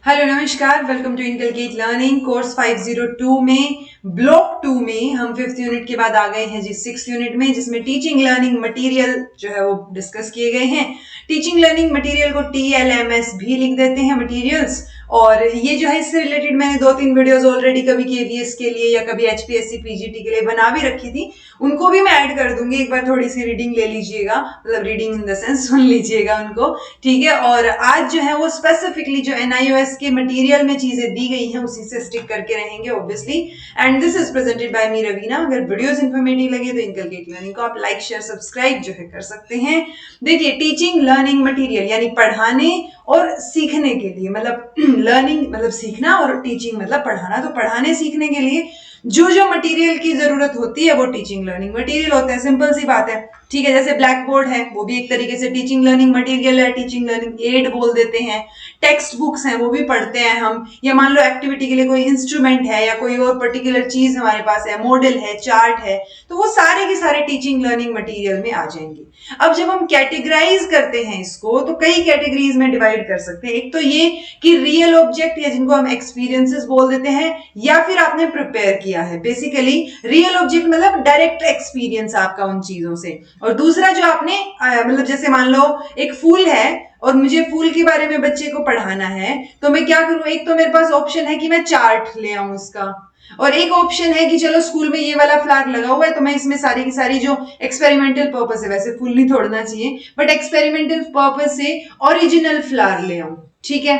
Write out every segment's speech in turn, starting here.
Hello नमस्कार, welcome to inculcate learning course 502 में block 2 में हम 5th यूनिट के बाद आ गए हैं जी 6th यूनिट में, जिसमें टीचिंग लर्निंग मटेरियल जो है वो डिस्कस किए गए हैं। टीचिंग लर्निंग मटेरियल को TLMS भी लिख देते हैं, मटेरियल्स। और ये जो है इससे रिलेटेड मैंने 2-3 वीडियोस ऑलरेडी कभी KVS के लिए या कभी HPSC PGT के लिए बना भी रखी थी, उनको भी मैं ऐड कर दूंगी। एक बार थोड़ी सी रीडिंग ले लीजिएगा, मतलब रीडिंग इन द सेंस सुन लीजिएगा उनको, ठीक है। और आज जो है वो स्पेसिफिकली जो NIOS के मटेरियल में चीजें दी गई हैं उसी से स्टिक करके रहेंगे obviously. And this is presented by me Raveena. अगर वीडियोस इंफॉर्मेटिव लगे तो इनकलकेट लर्निंग को आप लाइक शेयर सब्सक्राइब जो है कर सकते हैं। देखिए, टीचिंग लर्निंग मटेरियल यानी पढ़ाने और सीखने के लिए, मतलब लर्निंग मतलब सीखना और टीचिंग मतलब पढ़ाना, तो पढ़ाने सीखने के लिए जो जो मटेरियल की जरूरत होती है वो टीचिंग लर्निंग मटेरियल होता है। सिंपल सी बात है, ठीक है। जैसे ब्लैक बोर्ड है, वो भी एक तरीके से टीचिंग लर्निंग मटेरियल है, टीचिंग लर्निंग एड बोल देते हैं। टेक्स्ट बुक्स हैं, वो भी पढ़ते हैं हम। या मान लो एक्टिविटी के लिए कोई इंस्ट्रूमेंट है या कोई और पर्टिकुलर चीज हमारे पास है, मॉडल है, चार्ट है, तो वो सारे के सारे टीचिंग लर्निंग मटेरियल में आ जाएंगे। अब जब हम कैटेगराइज करते हैं इसको, तो कई कैटेगरीज में डिवाइड कर सकते हैं। एक तो ये कि रियल ऑब्जेक्ट या जिनको हम एक्सपीरियंसेस बोल देते हैं, या फिर आपने प्रिपेयर किया है। बेसिकली रियल ऑब्जेक्ट मतलब डायरेक्ट एक्सपीरियंस आपका उन चीजों से। और दूसरा जो आपने मतलब जैसे मान लो एक फूल है और मुझे फूल के बारे में बच्चे को पढ़ाना है, तो मैं क्या करूं, एक तो मेरे पास ऑप्शन है कि मैं चार्ट ले आऊं उसका, और एक ऑप्शन है कि चलो स्कूल में ये वाला फ्लावर लगा हुआ है तो मैं इसमें सारी की सारी जो एक्सपेरिमेंटल पर्पस है, वैसे फूल नहीं तोड़ना चाहिए बट एक्सपेरिमेंटल पर्पस से ओरिजिनल फ्लावर ले आऊं, ठीक है।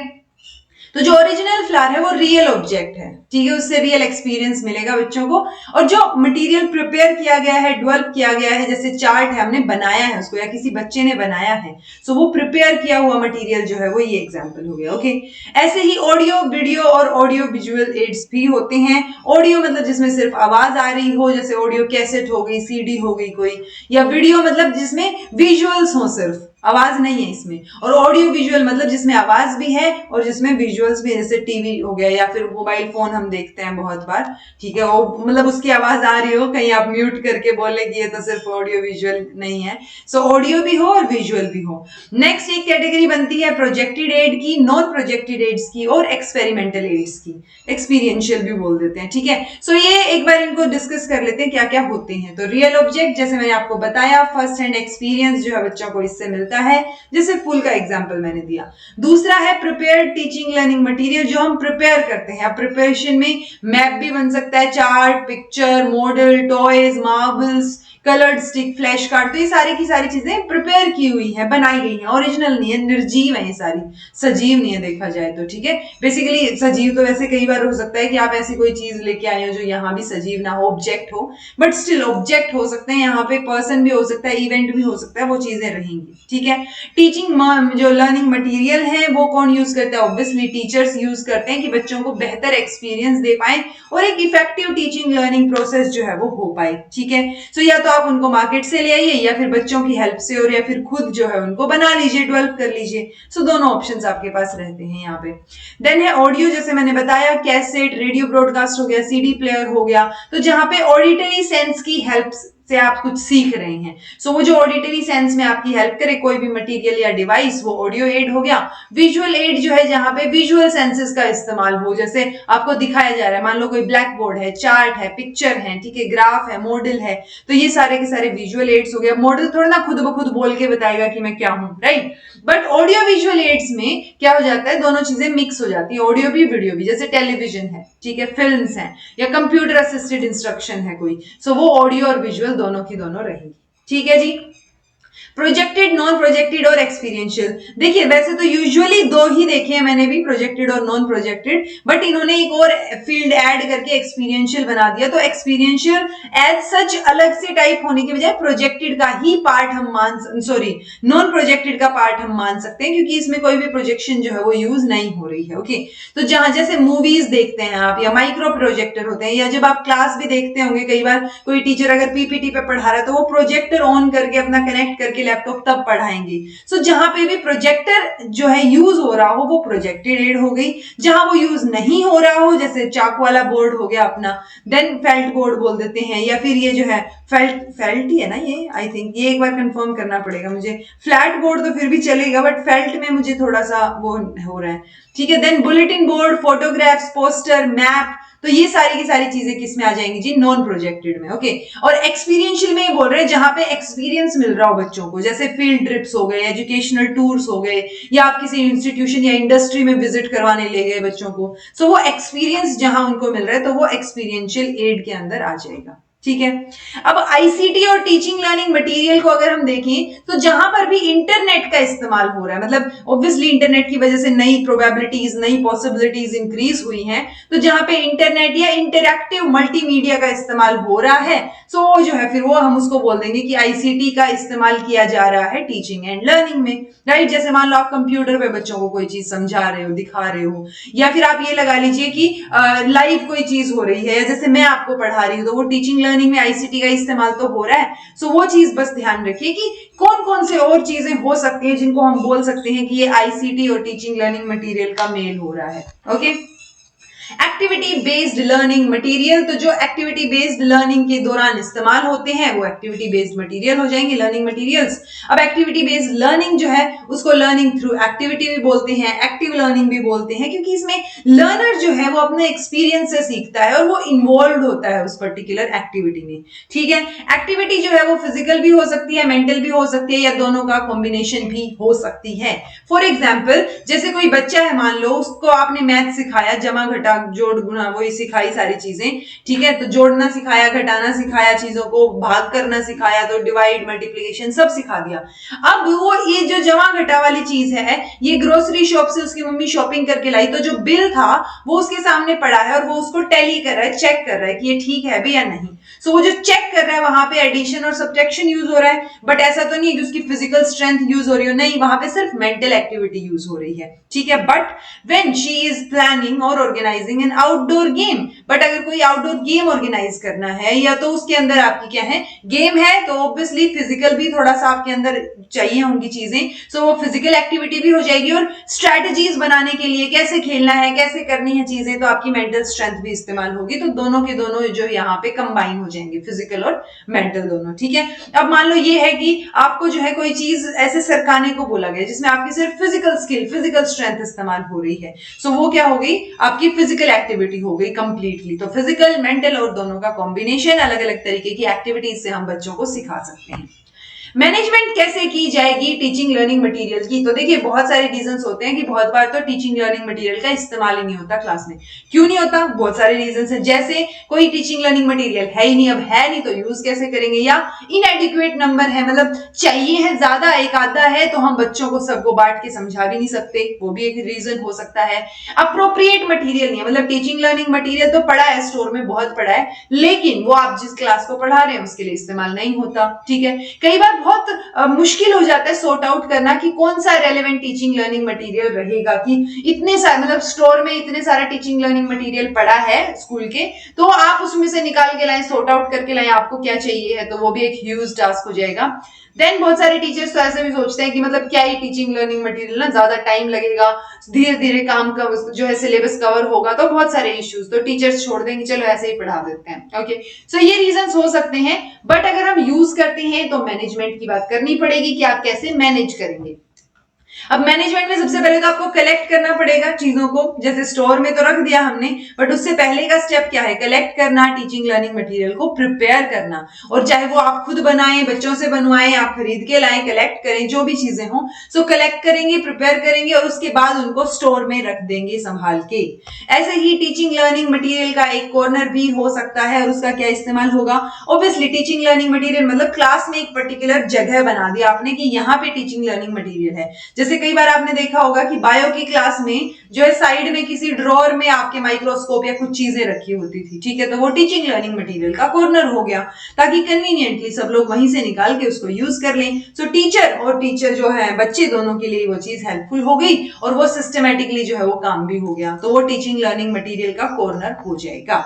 तो जो ओरिजिनल फ्लावर है वो रियल ऑब्जेक्ट है, ठीक है, उससे रियल एक्सपीरियंस मिलेगा बच्चों को। और जो मटेरियल प्रिपेयर किया गया है, डेवलप किया गया है, जैसे चार्ट है, हमने बनाया है उसको या किसी बच्चे ने बनाया है, सो वो प्रिपेयर किया हुआ मटेरियल जो है वो ये एग्जांपल हो गया, ओके। ऐसे ही ऑडियो वीडियो और ऑडियो विजुअल एड्स भी होते हैं। ऑडियो मतलब जिसमें सिर्फ आवाज आ रही हो, जैसे ऑडियो कैसेट हो गई, CD हो गई कोई, या वीडियो मतलब जिसमें विजुअल्स हो, सिर्फ आवाज नहीं है इसमें। और ऑडियो विजुअल मतलब जिसमें आवाज भी है और जिसमें विजुअल्स भी, जैसे टीवी हो गया या फिर मोबाइल फोन हम देखते हैं बहुत बार, ठीक है, वो मतलब उसकी आवाज आ रही हो, कहीं आप म्यूट करके बोले कि ये तो सिर्फ ऑडियो विजुअल नहीं है। सो ऑडियो भी हो और विजुअल भी हो। नेक्स्ट एक कैटेगरी बनती है प्रोजेक्टेड एड की, नॉन प्रोजेक्टेड एड्स की और एक्सपेरिमेंटल एड्स की, एक्सपीरियंशियल भी बोल देते हैं, ठीक है। सो ये एक बार इनको डिस्कस कर लेते हैं क्या क्या होते हैं। तो रियल ऑब्जेक्ट, जैसे मैंने आपको बताया, फर्स्ट हैंड एक्सपीरियंस जो है बच्चों को इससे मिलता है, जैसे फूल का एग्जांपल मैंने दिया। दूसरा है प्रिपेयर्ड टीचिंग लर्निंग मटेरियल, जो हम प्रिपेयर करते हैं। अब प्रिपरेशन में मैप भी बन सकता है, chart, picture, model, toys, marbles, coloured stick, flash card, तो ये सारी की सारी चीजें प्रिपेयर की हुई है, बनाई गई हैं, ओरिजिनल नहीं है, निर्जीव है ये सारी, सजीव नहीं है देखा जाए तो, ठीक है। बेसिकली सजीव तो वैसे कई बार हो सकता है कि आप ऐसी कोई चीज लेके आए हो जो यहाँ भी सजीव ना हो, ऑब्जेक्ट हो, बट स्टिल ऑब्जेक्ट हो सकते हैं, यहाँ पे पर्सन भी हो सकता है, इवेंट भी हो सकता है, वो चीजें रहेंगी, ठीक है। टीचिंग जो लर्निंग मटेरियल है वो कौन यूज करता है, ऑब्वियसली टीचर्स यूज करते हैं कि बच्चों को बेहतर एक्सपीरियंस दे पाए और एक इफेक्टिव टीचिंग लर्निंग प्रोसेस जो है वो हो पाए, ठीक है। सो या तो आप उनको मार्केट से ले आइए या फिर बच्चों की हेल्प से, और या फिर खुद जो है उनको बना लीजिए, डेवलप कर लीजिए। सो दोनों ऑप्शंस आपके पास रहते हैं यहाँ पे। देन है ऑडियो, जैसे मैंने बताया, कैसेट, रेडियो ब्रॉडकास्ट हो गया, CD प्लेयर हो गया, तो जहां पे ऑडिटरी सेंस की हेल्प से आप कुछ सीख रहे हैं। सो वो जो ऑडिटरी सेंस में आपकी हेल्प करे कोई भी मटेरियल या डिवाइस, वो ऑडियो एड हो गया। विजुअल एड जो है जहां पे विजुअल सेंसेस का इस्तेमाल हो, जैसे आपको दिखाया जा रहा है, मान लो कोई ब्लैक बोर्ड है, चार्ट है, पिक्चर है, ठीक है, ग्राफ है, मॉडल है, तो ये सारे के सारे विजुअल एड्स हो गया। मॉडल थोड़ा ना खुद ब खुद बोल के बताएगा कि मैं क्या हूं, right. But audio visual aids में क्या हो जाता है, दोनों चीजें मिक्स हो जाती है, ऑडियो भी वीडियो भी, जैसे टेलीविजन है, ठीक है, फिल्म्स हैं, या कंप्यूटर असिस्टेड इंस्ट्रक्शन है कोई, सो वो ऑडियो और विजुअल दोनों की दोनों रहेगी, ठीक है जी। प्रोजेक्टेड, नॉन प्रोजेक्टेड और एक्सपीरियंशियल। देखिए वैसे तो यूजुअली दो ही देखे हैं मैंने भी, प्रोजेक्टेड और नॉन प्रोजेक्टेड, बट इन्होंने एक और फील्ड ऐड करके एक्सपीरियंशियल बना दिया। तो एक्सपीरियंशियल एज सच अलग से टाइप होने के बजाय प्रोजेक्टेड का ही पार्ट हम नॉन प्रोजेक्टेड का पार्ट हम मान सकते हैं, क्योंकि इसमें कोई भी प्रोजेक्शन जो है वो यूज नहीं हो रही है, ओके। तो जहां जैसे मूवीज देखते हैं आप, या माइक्रो प्रोजेक्टर होते हैं, या जब आप क्लास भी देखते होंगे, कई बार कोई टीचर अगर PPT पे पढ़ा रहा है तो वो प्रोजेक्टर ऑन करके अपना कनेक्ट करके के लैपटॉप तब पढ़ाएंगे। सो जहां पे भी प्रोजेक्टर जो है यूज हो रहा हो वो प्रोजेक्टेड एड हो गई, जहां वो यूज नहीं हो रहा हो जैसे चाक वाला बोर्ड हो गया अपना, देन फेल्ट बोर्ड बोल देते हैं, या फिर ये जो है फेल्ट ही है ना ये, आई थिंक ये एक बार कंफर्म करना पड़ेगा मुझे, फ्लैट बोर्ड तो फिर भी चलेगा बट फेल्ट में मुझे थोड़ा सा वो हो रहा है, ठीक है। Then bulletin board, photographs, poster, map, तो ये सारी की सारी चीजें किस में आ जाएंगी जी, नॉन प्रोजेक्टेड में, ओके। और एक्सपीरियंशियल में बोल रहे हैं जहां पे एक्सपीरियंस मिल रहा हो बच्चों को, जैसे फील्ड ट्रिप्स हो गए, एजुकेशनल टूर्स हो गए, या आप किसी इंस्टीट्यूशन या इंडस्ट्री में विजिट करवाने ले गए बच्चों को, सो वो एक्सपीरियंस जहां उनको मिल रहा है तो वो एक्सपीरियंशियल एड के अंदर आ जाएगा, ठीक है। अब आईसीटी और टीचिंग लर्निंग मटेरियल को अगर हम देखें तो जहां पर भी इंटरनेट का इस्तेमाल हो रहा है, मतलब ऑब्वियसली इंटरनेट की वजह से नई प्रोबेबिलिटीज, नई पॉसिबिलिटीज इंक्रीज हुई हैं, तो जहां पे इंटरनेट या इंटरैक्टिव मल्टीमीडिया का इस्तेमाल हो रहा है, सो वो जो है फिर वो हम उसको बोल देंगे कि आईसीटी का इस्तेमाल किया जा रहा है टीचिंग एंड लर्निंग में, राइट। जैसे मान लो आप कंप्यूटर पे बच्चों को कोई चीज समझा रहे हो, दिखा रहे हो, या फिर आप ये लगा लीजिए कि लाइव कोई चीज हो रही है, या जैसे मैं आपको पढ़ा रही हूँ, तो वो टीचिंग लर्निंग में आईसीटी का इस्तेमाल तो हो रहा है। सो वो चीज बस ध्यान रखिए कि कौन कौन से और चीजें हो सकती हैं जिनको हम बोल सकते हैं कि ये आईसीटी और टीचिंग लर्निंग मटेरियल का मेल हो रहा है, okay. Activity based learning material, तो जो एक्टिविटी बेस्ड लर्निंग के दौरान इस्तेमाल होते हैं वो एक्टिविटी बेस्ड मटेरियल हो जाएंगे, लर्निंग मटेरियल्स। अब एक्टिविटी बेस्ड लर्निंग जो है उसको लर्निंग थ्रू एक्टिविटी भी बोलते हैं, एक्टिव लर्निंग भी बोलते हैं, क्योंकि इसमें लर्नर जो है वो अपने एक्सपीरियंस से सीखता है और वो इन्वॉल्व होता है उस पर्टिकुलर एक्टिविटी में, ठीक है। एक्टिविटी जो है वो फिजिकल भी हो सकती है, मेंटल भी हो सकती है, या दोनों का कॉम्बिनेशन भी हो सकती है। फॉर एग्जाम्पल जैसे कोई बच्चा है, मान लो उसको आपने मैथ सिखाया, जमा घटा जोड़ गुणा वही सिखाई सारी चीजें, ठीक है, तो जोड़ना सिखाया, घटाना सिखाया, चीजों को भाग करना सिखाया, तो डिवाइड, मल्टीप्लिकेशन सब सिखा दिया। अब वो ये जो जमा घटा वाली चीज है, ये ग्रोसरी शॉप से उसकी मम्मी शॉपिंग करके लाई, तो जो बिल था वो उसके सामने पड़ा है और वो उसको टैली कर रहा है, चेक कर रहा है कि ये ठीक है भी या नहीं। सो वो जो चेक कर रहा है वहां पे एडिशन और सब्ट्रैक्शन यूज हो रहा है, बट ऐसा तो नहीं है कि उसकी फिजिकल स्ट्रेंथ यूज हो रही हो, नहीं, वहां पे सिर्फ मेंटल एक्टिविटी यूज हो रही है, ठीक है। But when she is planning और organising an outdoor game, but अगर कोई आउटडोर गेम ऑर्गेनाइज करना है या तो उसके अंदर आपकी क्या है, गेम है, तो ऑब्वियसली फिजिकल भी थोड़ा सा आपके अंदर चाहिए होंगी चीजें, सो वो फिजिकल एक्टिविटी भी हो जाएगी, और स्ट्रैटेजीज बनाने के लिए कैसे खेलना है, कैसे करनी है चीजें, तो आपकी मेंटल स्ट्रेंथ भी इस्तेमाल होगी, तो दोनों के दोनों जो यहाँ पे कंबाइन हो जाएंगे, फिजिकल और मेंटल दोनों, ठीक है। अब मान लो ये है कि आपको जो है कोई चीज ऐसे सरकाने को बोला गया जिसमें आपकी सिर्फ फिजिकल स्किल, फिजिकल स्ट्रेंथ इस्तेमाल हो रही है, सो वो क्या हो गई, आपकी फिजिकल एक्टिविटी हो गई कंप्लीटली। तो फिजिकल, मेंटल और दोनों का कॉम्बिनेशन, अलग अलग तरीके की एक्टिविटीज से हम बच्चों को सिखा सकते हैं। मैनेजमेंट कैसे की जाएगी टीचिंग लर्निंग मटेरियल की, तो देखिए बहुत सारे रीजंस होते हैं कि बहुत बार तो टीचिंग लर्निंग मटेरियल का इस्तेमाल ही नहीं होता क्लास में। क्यों नहीं होता, बहुत सारे रीजंस हैं, जैसे कोई टीचिंग लर्निंग मटेरियल है ही नहीं, अब है नहीं तो यूज कैसे करेंगे, या इनएडिक्वेट नंबर है, मतलब चाहिए है ज्यादा, एक आधा है तो हम बच्चों को सबको बांट के समझा भी नहीं सकते, वो भी एक रीजन हो सकता है। अप्रोप्रिएट मटेरियल नहीं है, मतलब टीचिंग लर्निंग मटेरियल तो पड़ा है स्टोर में, बहुत पड़ा है, लेकिन वो आप जिस क्लास को पढ़ा रहे हैं उसके लिए इस्तेमाल नहीं होता, ठीक है। कई बार बहुत मुश्किल हो जाता है सॉर्ट आउट करना कि कौन सा रेलेवेंट टीचिंग लर्निंग मटेरियल रहेगा, कि इतने सारे, मतलब स्टोर में इतने सारा टीचिंग लर्निंग मटेरियल पड़ा है स्कूल के, तो आप उसमें से निकाल के लाएं, सॉर्ट आउट करके लाएं, आपको क्या चाहिए है, तो वो भी एक ह्यूज टास्क हो जाएगा। देन बहुत सारे टीचर्स तो ऐसे भी सोचते हैं कि मतलब क्या ही टीचिंग लर्निंग मटेरियल, ना ज्यादा टाइम लगेगा, धीरे धीरे काम का जो है सिलेबस कवर होगा, तो बहुत सारे इश्यूज, तो टीचर्स छोड़ देंगे, चलो ऐसे ही पढ़ा देते हैं, ओके। सो ये रीजंस हो सकते हैं, बट अगर हम यूज करते हैं तो मैनेजमेंट की बात करनी पड़ेगी कि आप कैसे मैनेज करेंगे। अब मैनेजमेंट में सबसे पहले तो आपको कलेक्ट करना पड़ेगा चीजों को, जैसे स्टोर में तो रख दिया हमने, बट उससे पहले का स्टेप क्या है, कलेक्ट करना, टीचिंग लर्निंग मटेरियल को प्रिपेयर करना, और चाहे वो आप खुद बनाएं, बच्चों से बनवाएं, आप खरीद के लाएं, कलेक्ट करें, जो भी चीजें हो, सो कलेक्ट करेंगे, प्रिपेयर करेंगे, और उसके बाद उनको स्टोर में रख देंगे संभाल के। ऐसे ही टीचिंग लर्निंग मटेरियल का एक कॉर्नर भी हो सकता है, और उसका क्या इस्तेमाल होगा, ऑब्वियसली टीचिंग लर्निंग मटेरियल मतलब क्लास में एक पर्टिकुलर जगह बना दिया आपने कि यहाँ पे टीचिंग लर्निंग मटेरियल है। जैसे कई बार आपने देखा होगा कि बायो की क्लास में जो है साइड में किसी ड्रॉअर में आपके माइक्रोस्कोप या कुछ चीजें रखी होती थी, ठीक है, तो वो टीचिंग लर्निंग मटेरियल का कॉर्नर हो गया, ताकि कन्वीनियंटली सब लोग वहीं से निकाल के उसको यूज कर लें। सो टीचर जो है, बच्चे दोनों के लिए वो चीज हेल्पफुल हो गई, और वो सिस्टमेटिकली जो है वो काम भी हो गया, तो वो टीचिंग लर्निंग मटेरियल का कॉर्नर हो जाएगा।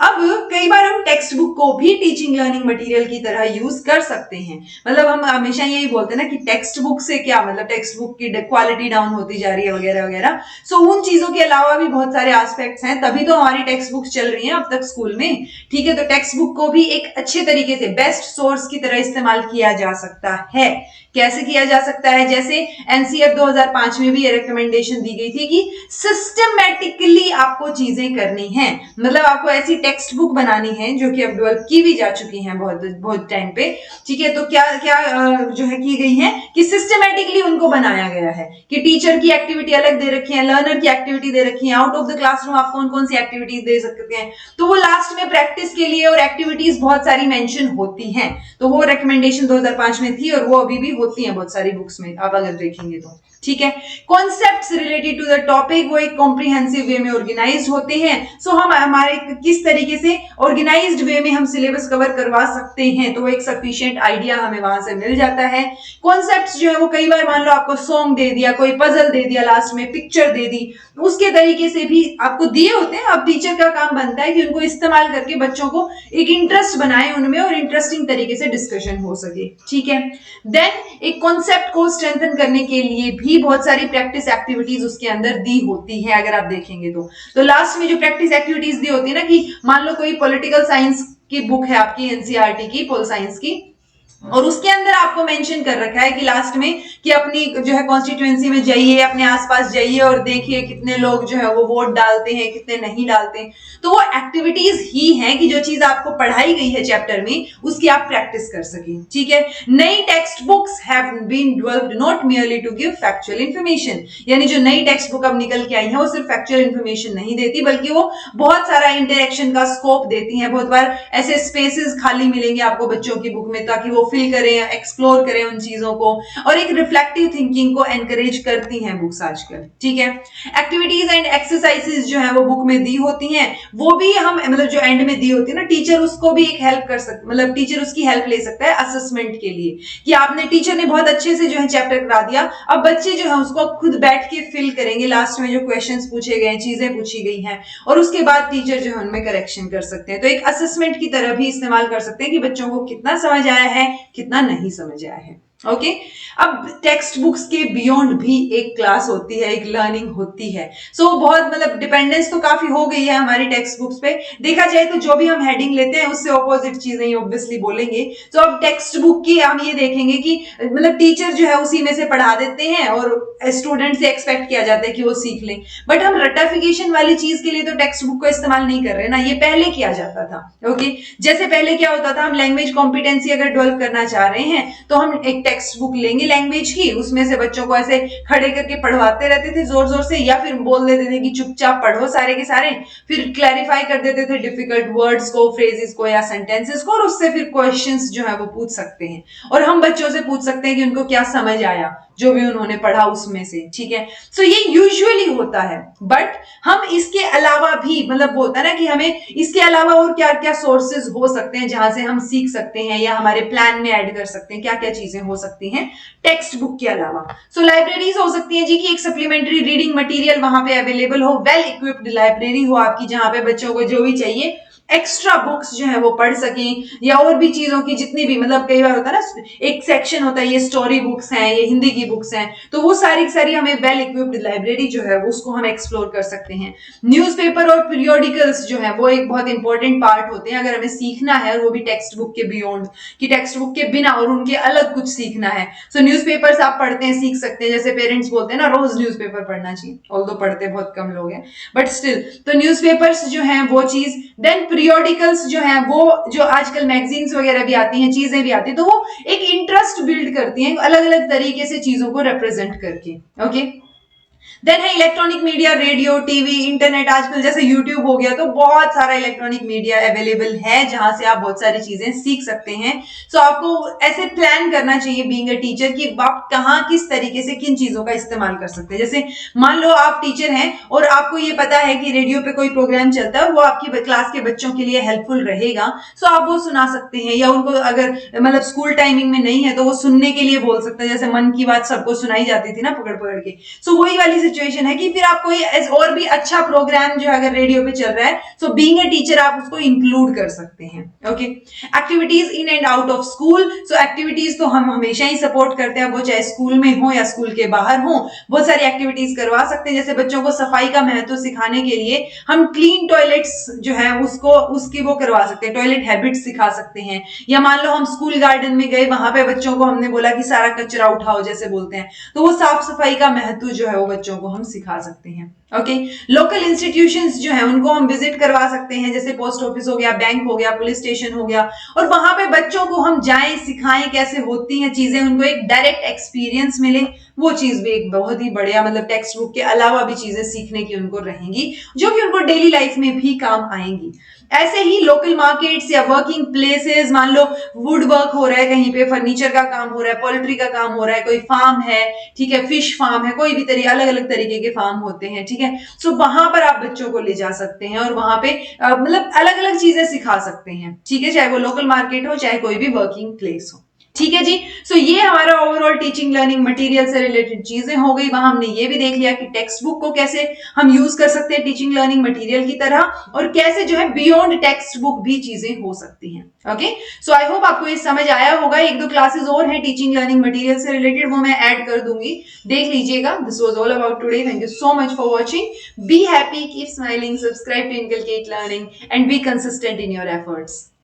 अब कई बार हम टेक्स्ट बुक को भी टीचिंग लर्निंग मटेरियल की तरह यूज कर सकते हैं। मतलब हम हमेशा यही बोलते हैं ना कि टेक्स्ट बुक से क्या मतलब, टेक्स्ट बुक की क्वालिटी डाउन होती जा रही है वगैरह वगैरह। सो उन चीजों के अलावा भी बहुत सारे एस्पेक्ट्स हैं, तभी तो हमारी टेक्स्ट बुक्स चल रही हैं अब तक स्कूल में। ठीक है, तो टेक्स्ट बुक को भी एक अच्छे तरीके से बेस्ट सोर्स की तरह इस्तेमाल किया जा सकता है। कैसे किया जा सकता है? जैसे एनसीएफ 2005 में भी ये रिकमेंडेशन दी गई थी कि सिस्टमैटिकली आपको चीजें करनी है। मतलब आपको ऐसी टेक्स्ट बुक बनानी है जो कि अब डेवलप की भी जा चुकी है बहुत बहुत टाइम पे। ठीक है, तो क्या क्या जो है की गई है कि सिस्टमैटिकली उनको बनाया गया है कि टीचर की एक्टिविटी अलग दे रखी है, लर्नर की एक्टिविटी दे रखी है, आउट ऑफ द क्लासरूम आप कौन कौन सी एक्टिविटीज दे सकते हैं, तो वो लास्ट में प्रैक्टिस के लिए और एक्टिविटीज बहुत सारी मेंशन होती हैं। तो वो रिकमेंडेशन 2005 में थी और वो अभी भी होती है बहुत सारी बुक्स में, आप अगर देखेंगे तो। ठीक है, concepts related to the topic वो एक कॉम्प्रिहेंसिव वे में ऑर्गेनाइज्ड होते हैं। सो हम हमारे किस तरीके से ऑर्गेनाइज्ड वे में हम सिलेबस कवर करवा सकते हैं, तो वो एक सफिशिएंट आइडिया हमें वहां से मिल जाता है। कॉन्सेप्ट्स जो है वो कई बार मान लो आपको सॉन्ग दे दिया, कोई पजल दे दिया, लास्ट में पिक्चर दे दी, उसके तरीके से भी आपको दिए होते हैं। अब टीचर का काम बनता है कि उनको इस्तेमाल करके बच्चों को एक इंटरेस्ट बनाए उनमें और इंटरेस्टिंग तरीके से डिस्कशन हो सके। ठीक है, देन एक कॉन्सेप्ट को स्ट्रेंथन करने के लिए भी बहुत सारी प्रैक्टिस एक्टिविटीज उसके अंदर दी होती है। अगर आप देखेंगे तो लास्ट में जो प्रैक्टिस एक्टिविटीज दी होती है ना, कि मान लो कोई पॉलिटिकल साइंस की बुक है आपकी, एनसीईआरटी की पोल साइंस की, और उसके अंदर आपको मेंशन कर रखा है कि लास्ट में कि अपनी जो है कॉन्स्टिट्यूएंसी में जाइए, अपने आसपास जाइए और देखिए कितने लोग जो है वो वोट डालते हैं, कितने नहीं डालते हैं। तो वो एक्टिविटीज ही हैं कि जो चीज आपको पढ़ाई गई है चैप्टर में उसकी आप प्रैक्टिस कर सकें। ठीक है, नई text books have been developed not merely to give factual information, यानी जो नई टेक्स्ट बुक अब निकल के आई है वो सिर्फ फैक्चुअल इंफॉर्मेशन नहीं देती, बल्कि वो बहुत सारा इंटरेक्शन का स्कोप देती है। बहुत बार ऐसे स्पेसेस खाली मिलेंगे आपको बच्चों की बुक में ताकि वो फिल करें, एक्सप्लोर करें उन चीजों को, और एक रिफ्लेक्टिव थिंकिंग को एनकरेज करती हैं बुक्स आजकल। ठीक है, एक्टिविटीज एंड एक्सरसाइजेस जो है वो बुक में दी होती हैं, वो भी हम मतलब जो एंड में दी होती है ना, टीचर उसको भी एक हेल्प कर सकता, मतलब टीचर उसकी हेल्प ले सकता है असेसमेंट के लिए, कि आपने टीचर ने बहुत अच्छे से जो है चैप्टर करा दिया, अब बच्चे जो है उसको खुद बैठ के फिल करेंगे, लास्ट में जो क्वेश्चंस पूछे गए, चीजें पूछी गई हैं, और उसके बाद टीचर जो है उनमें करेक्शन कर सकते हैं। तो एक असेसमेंट की तरह भी इस्तेमाल कर सकते हैं कि बच्चों को कितना समझ आया है, कितना नहीं समझ आया है। ओके, अब टेक्स्ट बुक्स के बियॉन्ड भी एक क्लास होती है, एक लर्निंग होती है। सो बहुत मतलब डिपेंडेंस तो काफी हो गई है हमारी टेक्स्ट बुक्स पे। देखा जाए तो जो भी हम हेडिंग लेते हैं उससे ऑपोजिट चीजें ही ऑब्वियसली बोलेंगे। तो अब टेक्स्ट बुक की हम ये देखेंगे कि मतलब टीचर जो है उसी में से पढ़ा देते हैं और स्टूडेंट से एक्सपेक्ट किया जाता है कि वो सीख लें, बट हम रटाफिकेशन वाली चीज के लिए तो टेक्स्ट बुक को इस्तेमाल नहीं कर रहे ना, ये पहले किया जाता था। ओके, जैसे पहले क्या होता था, हम लैंग्वेज कॉम्पिटेंसी अगर डेवलप करना चाह रहे हैं तो हम एक टेक्स्ट बुक लेंगे लैंग्वेज की, उसमें से बच्चों को ऐसे खड़े करके पढ़वाते रहते थे जोर जोर से, या फिर बोल देते थे कि चुपचाप पढ़ो सारे के सारे, फिर क्लैरिफाई कर देते थे डिफिकल्ट वर्ड्स को, फ्रेजेस को या सेंटेंसेस को, और उससे फिर क्वेश्चंस जो है वो पूछ सकते हैं, और हम बच्चों से पूछ सकते हैं कि उनको क्या समझ आया जो भी उन्होंने पढ़ा उसमें से। ठीक है, सो ये यूजुअली होता है, बट हम इसके अलावा भी मतलब होता है ना कि हमें इसके अलावा और क्या क्या सोर्सेज हो सकते हैं जहां से हम सीख सकते हैं या हमारे प्लान में ऐड कर सकते हैं, क्या क्या चीजें हो सकती हैं टेक्स्ट बुक के अलावा। सो लाइब्रेरीज हो सकती है जी, कि एक सप्लीमेंट्री रीडिंग मटेरियल वहां पे अवेलेबल हो, वेल इक्विप्ड लाइब्रेरी हो आपकी, जहां पे बच्चों को जो भी चाहिए एक्स्ट्रा बुक्स जो है वो पढ़ सकें, या और भी चीजों की जितनी भी मतलब कई बार होता है ना एक सेक्शन होता है ये स्टोरी बुक्स हैं, ये हिंदी की बुक्स हैं, तो वो सारी की सारी हमें वेल इक्विप्ड लाइब्रेरी जो है उसको हम एक्सप्लोर कर सकते हैं। न्यूज़पेपर और पीरियोडिकल्स जो है वो एक बहुत इंपॉर्टेंट पार्ट होते हैं अगर हमें सीखना है, और वो भी टेक्स्ट बुक के बियॉन्ड, कि टेक्स्ट बुक के बिना और उनके अलग कुछ सीखना है। सो न्यूज़पेपर्स आप पढ़ते हैं, सीख सकते हैं, जैसे पेरेंट्स बोलते हैं ना रोज न्यूज़पेपर पढ़ना चाहिए, ऑल्दो पढ़ते बहुत कम लोग हैं बट स्टिल, तो न्यूज़पेपर्स जो है वो चीज। देन पीरियोडिकल्स जो है वो जो आजकल मैगजीन्स वगैरह भी आती हैं, चीजें भी आती हैं, तो वो एक इंटरेस्ट बिल्ड करती हैं अलग अलग तरीके से चीजों को रिप्रेजेंट करके। ओके, देन है electronic media, radio, TV, internet, आजकल जैसे यूट्यूब हो गया, तो बहुत सारा इलेक्ट्रॉनिक मीडिया अवेलेबल है जहां से आप बहुत सारी चीजें सीख सकते हैं। सो आपको ऐसे प्लान करना चाहिए बीइंग अ टीचर कि आप कहाँ किस तरीके से किन चीजों का इस्तेमाल कर सकते हैं। जैसे मान लो आप टीचर हैं और आपको ये पता है कि रेडियो पे कोई प्रोग्राम चलता है और वो आपकी क्लास के बच्चों के लिए हेल्पफुल रहेगा, सो आप वो सुना सकते हैं, या उनको अगर मतलब स्कूल टाइमिंग में नहीं है तो वो सुनने के लिए बोल सकते हैं, जैसे मन की बात सबको सुनाई जाती थी ना पकड़ पकड़ के। सो वही वाली वाली सिचुएशन है कि फिर आप कोई और भी अच्छा प्रोग्राम जो है अगर रेडियो पे चल रहा है, सो बीइंग अ टीचर आप उसको इंक्लूड कर सकते हैं। Okay, activities in and out of school, so activities तो हम हमेशा ही सपोर्ट करते हैं, वो चाहे स्कूल में हो या स्कूल के बाहर हो, बहुत सारी एक्टिविटीज करवा सकते हैं। जैसे बच्चों को सफाई का महत्व सिखाने के लिए हम क्लीन टॉयलेट्स जो है उसकी वो करवा सकते हैं, टॉयलेट हैबिट्स सिखा सकते हैं। या मान लो हम स्कूल गार्डन में गए, वहां पे बच्चों को हमने बोला कि सारा कचरा उठाओ जैसे बोलते हैं, तो वो साफ सफाई का महत्व जो है वो बच्चों को हम सिखा सकते हैं। ओके, लोकल इंस्टीट्यूशंस जो है उनको हम विजिट करवा सकते हैं, जैसे पोस्ट ऑफिस हो गया, बैंक हो गया, पुलिस स्टेशन हो गया, और वहां पे बच्चों को हम जाएं, सिखाएं कैसे होती हैं चीजें, उनको एक डायरेक्ट एक्सपीरियंस मिले। वो चीज भी एक बहुत ही बढ़िया, मतलब टेक्स्ट बुक के अलावा भी चीजें सीखने की उनको रहेंगी, जो कि उनको डेली लाइफ में भी काम आएंगी। ऐसे ही लोकल मार्केट्स या वर्किंग प्लेसेस, मान लो वुड वर्क हो रहा है कहीं पे, फर्नीचर का काम हो रहा है, पोल्ट्री का काम हो रहा है, कोई फार्म है, ठीक है, फिश फार्म है, कोई भी तरीके अलग अलग तरीके के फार्म होते हैं, ठीक है। सो वहां पर आप बच्चों को ले जा सकते हैं और वहां पे मतलब अलग अलग चीजें सिखा सकते हैं, ठीक है, चाहे वो लोकल मार्केट हो चाहे कोई भी वर्किंग प्लेस हो। ठीक है जी। सो ये हमारा ओवरऑल टीचिंग लर्निंग मटेरियल से रिलेटेड चीजें हो गई। वहां हमने ये भी देख लिया कि टेक्स्ट बुक को कैसे हम यूज कर सकते हैं टीचिंग लर्निंग मटेरियल की तरह, और कैसे जो है बियॉन्ड टेक्स्ट बुक भी चीजें हो सकती हैं। ओके, सो आई होप आपको ये समझ आया होगा। एक दो क्लासेस और हैं टीचिंग लर्निंग मटेरियल से रिलेटेड, वो मैं ऐड कर दूंगी, देख लीजिएगा। This was all about today. Thank you so much for watching. Be happy, keep smiling, subscribe to inculcate learning and be consistent in your efforts.